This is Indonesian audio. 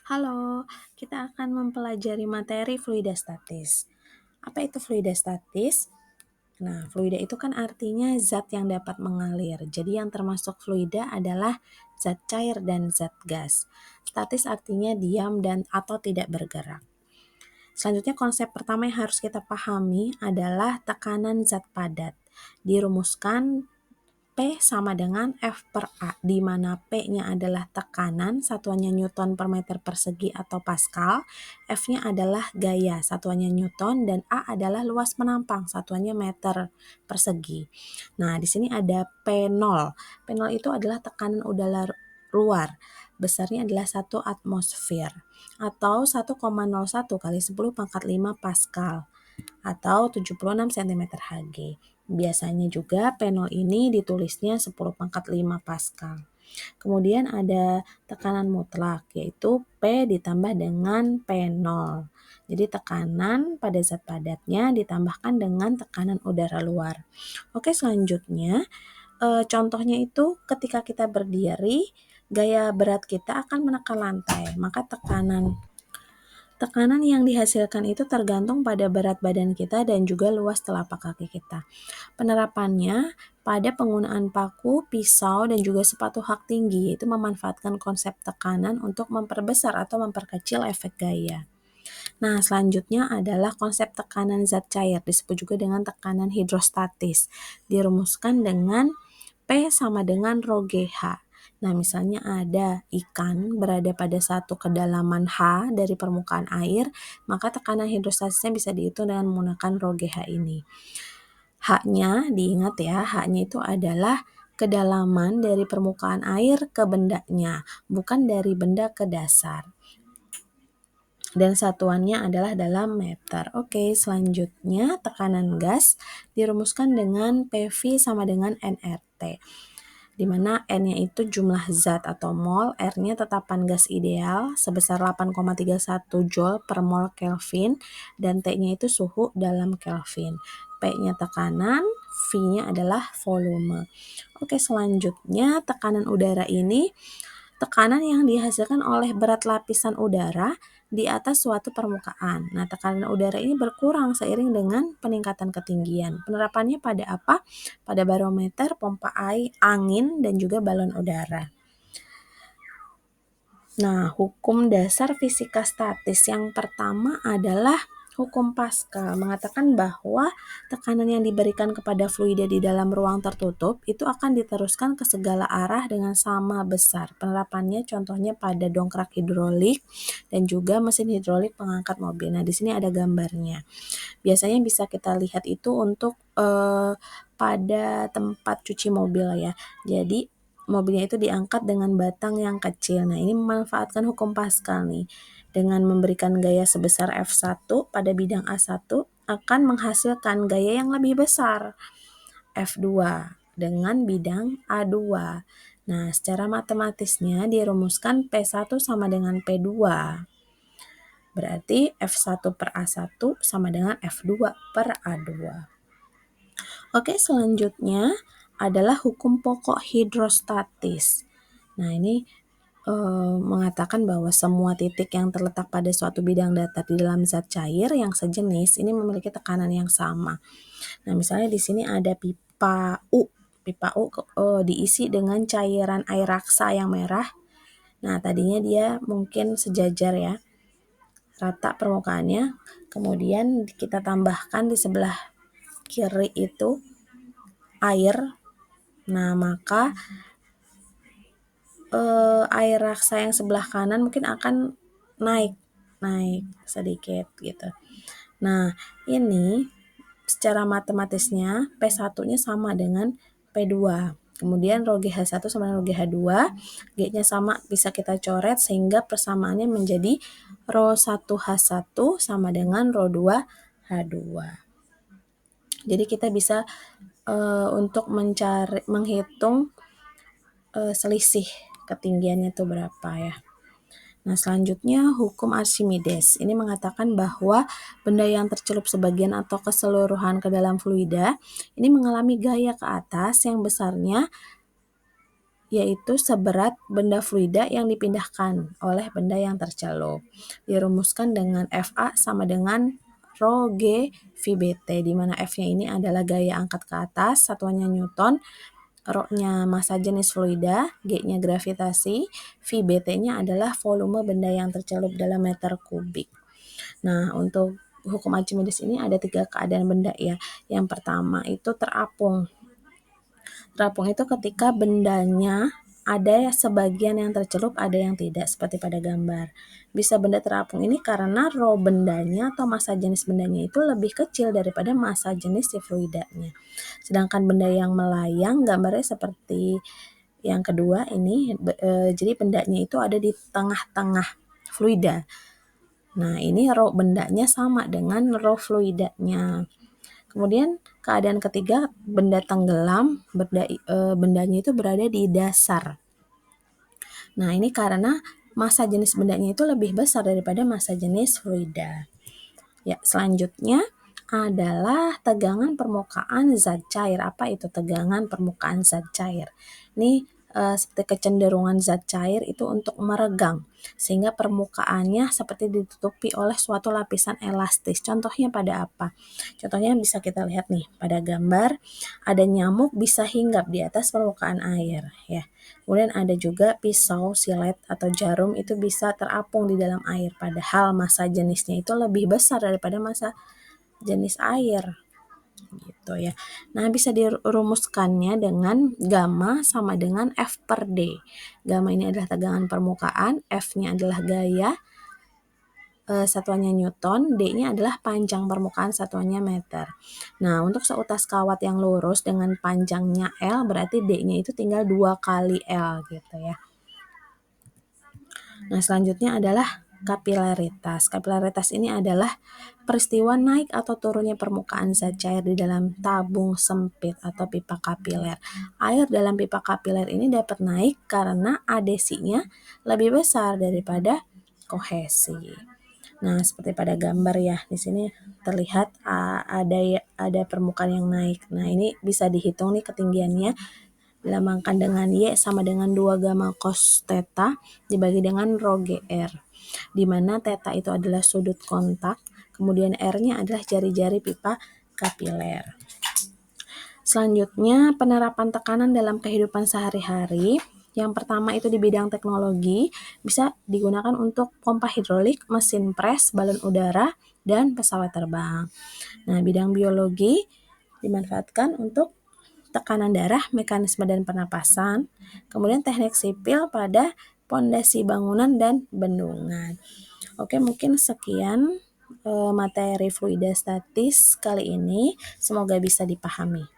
Halo, kita akan mempelajari materi fluida statis. Apa itu fluida statis? Nah, fluida itu kan artinya zat yang dapat mengalir. Jadi yang termasuk fluida adalah zat cair dan zat gas. Statis artinya diam dan atau tidak bergerak. Selanjutnya konsep pertama yang harus kita pahami adalah tekanan zat padat. Dirumuskan P sama dengan F per A, di mana P-nya adalah tekanan, satuannya Newton per meter persegi atau Pascal, F-nya adalah gaya, satuannya Newton, dan A adalah luas penampang, satuannya meter persegi. Nah, di sini ada P0. P0 itu adalah tekanan udara luar, besarnya adalah 1 atmosfer, atau 1,01 kali 10 pangkat 5 Pascal, atau 76 cm Hg. Biasanya juga P0 ini ditulisnya 10 pangkat 5 Pascal. Kemudian ada tekanan mutlak, yaitu P ditambah dengan P0. Jadi tekanan pada zat padatnya ditambahkan dengan tekanan udara luar. Oke, selanjutnya contohnya itu ketika kita berdiri, gaya berat kita akan menekan lantai, maka Tekanan yang dihasilkan itu tergantung pada berat badan kita dan juga luas telapak kaki kita. Penerapannya pada penggunaan paku, pisau, dan juga sepatu hak tinggi, yaitu memanfaatkan konsep tekanan untuk memperbesar atau memperkecil efek gaya. Nah, selanjutnya adalah konsep tekanan zat cair, disebut juga dengan tekanan hidrostatis. Dirumuskan dengan P sama dengan rho GH. Nah, misalnya ada ikan berada pada satu kedalaman H dari permukaan air, maka tekanan hidrostatisnya bisa dihitung dengan menggunakan rho GH ini. H-nya, diingat ya, H-nya itu adalah kedalaman dari permukaan air ke bendanya, bukan dari benda ke dasar. Dan satuannya adalah dalam meter. Oke, selanjutnya tekanan gas dirumuskan dengan PV sama dengan nRT, di mana N-nya itu jumlah zat atau mol, R-nya tetapan gas ideal sebesar 8,31 Joule per mol Kelvin, dan T-nya itu suhu dalam Kelvin. P-nya tekanan, V-nya adalah volume. Oke, selanjutnya tekanan udara ini tekanan yang dihasilkan oleh berat lapisan udara di atas suatu permukaan. Nah, tekanan udara ini berkurang seiring dengan peningkatan ketinggian. Penerapannya pada apa? Pada barometer, pompa air, angin, dan juga balon udara. Nah, hukum dasar fisika statis yang pertama adalah hukum Pascal, mengatakan bahwa tekanan yang diberikan kepada fluida di dalam ruang tertutup itu akan diteruskan ke segala arah dengan sama besar. Penerapannya contohnya pada dongkrak hidrolik dan juga mesin hidrolik pengangkat mobil. Nah, di sini ada gambarnya. Biasanya bisa kita lihat itu untuk pada tempat cuci mobil ya. Jadi mobilnya itu diangkat dengan batang yang kecil. Nah, ini memanfaatkan hukum Pascal nih. Dengan memberikan gaya sebesar F1 pada bidang A1 akan menghasilkan gaya yang lebih besar, F2, dengan bidang A2. Nah, secara matematisnya dirumuskan P1 sama dengan P2. Berarti F1 per A1 sama dengan F2 per A2. Oke, selanjutnya adalah hukum pokok hidrostatis. Nah, ini mengatakan bahwa semua titik yang terletak pada suatu bidang datar di dalam zat cair yang sejenis ini memiliki tekanan yang sama. Nah, misalnya di sini ada pipa U. Pipa U diisi dengan cairan air raksa yang merah. Nah, tadinya dia mungkin sejajar ya, rata permukaannya. Kemudian kita tambahkan di sebelah kiri itu air. Nah, maka air raksa yang sebelah kanan mungkin akan naik sedikit gitu. Nah, ini secara matematisnya P1-nya sama dengan P2. Kemudian rho GH1 sama dengan rho GH2, G-nya sama bisa kita coret sehingga persamaannya menjadi rho 1H1 sama dengan rho 2H2. Jadi kita bisa untuk menghitung selisih ketinggiannya itu berapa ya. Nah, selanjutnya hukum Archimedes. Ini mengatakan bahwa benda yang tercelup sebagian atau keseluruhan ke dalam fluida ini mengalami gaya ke atas yang besarnya yaitu seberat benda fluida yang dipindahkan oleh benda yang tercelup. Dirumuskan dengan FA sama dengan Rho G VBT, di mana F-nya ini adalah gaya angkat ke atas, satuannya Newton, Rho-nya massa jenis fluida, G-nya gravitasi, VBT-nya adalah volume benda yang tercelup dalam meter kubik. Nah, untuk hukum Archimedes ini ada 3 keadaan benda ya. Yang pertama itu terapung. Terapung itu ketika bendanya ada sebagian yang tercelup, ada yang tidak, seperti pada gambar. Bisa benda terapung ini karena rho bendanya atau massa jenis bendanya itu lebih kecil daripada massa jenis si fluidanya. Sedangkan benda yang melayang, gambarnya seperti yang kedua ini, jadi bendanya itu ada di tengah-tengah fluida. Nah, ini rho bendanya sama dengan rho fluidanya. Kemudian keadaan ketiga, benda tenggelam, bendanya itu berada di dasar. Nah, ini karena massa jenis bendanya itu lebih besar daripada massa jenis fluida. Ya, selanjutnya adalah tegangan permukaan zat cair. Apa itu tegangan permukaan zat cair? Ini seperti kecenderungan zat cair itu untuk meregang, sehingga permukaannya seperti ditutupi oleh suatu lapisan elastis. Contohnya pada apa? Contohnya bisa kita lihat nih pada gambar, ada nyamuk bisa hinggap di atas permukaan air, ya. Kemudian ada juga pisau, silet, atau jarum itu bisa terapung di dalam air, padahal massa jenisnya itu lebih besar daripada massa jenis air. Gitu ya. Nah, bisa dirumuskannya dengan gamma sama dengan F per D. Gamma ini adalah tegangan permukaan, F-nya adalah gaya, satuannya Newton, D-nya adalah panjang permukaan, satuannya meter. Nah, untuk seutas kawat yang lurus dengan panjangnya L, berarti D-nya itu tinggal 2 kali L gitu ya. Nah, selanjutnya adalah kapilaritas. Kapilaritas ini adalah peristiwa naik atau turunnya permukaan zat cair di dalam tabung sempit atau pipa kapiler. Air dalam pipa kapiler ini dapat naik karena adesinya lebih besar daripada kohesi. Nah, seperti pada gambar ya, di sini terlihat ada permukaan yang naik. Nah, ini bisa dihitung nih ketinggiannya, dilambangkan dengan Y sama dengan 2 gamma cos theta dibagi dengan rho GR, di mana theta itu adalah sudut kontak, kemudian R-nya adalah jari-jari pipa kapiler. Selanjutnya, penerapan tekanan dalam kehidupan sehari-hari. Yang pertama itu di bidang teknologi, bisa digunakan untuk pompa hidrolik, mesin pres, balon udara, dan pesawat terbang. Nah, bidang biologi dimanfaatkan untuk tekanan darah, mekanisme dan pernapasan. Kemudian teknik sipil pada pondasi bangunan dan bendungan. Oke, mungkin sekian materi fluida statis kali ini. Semoga bisa dipahami.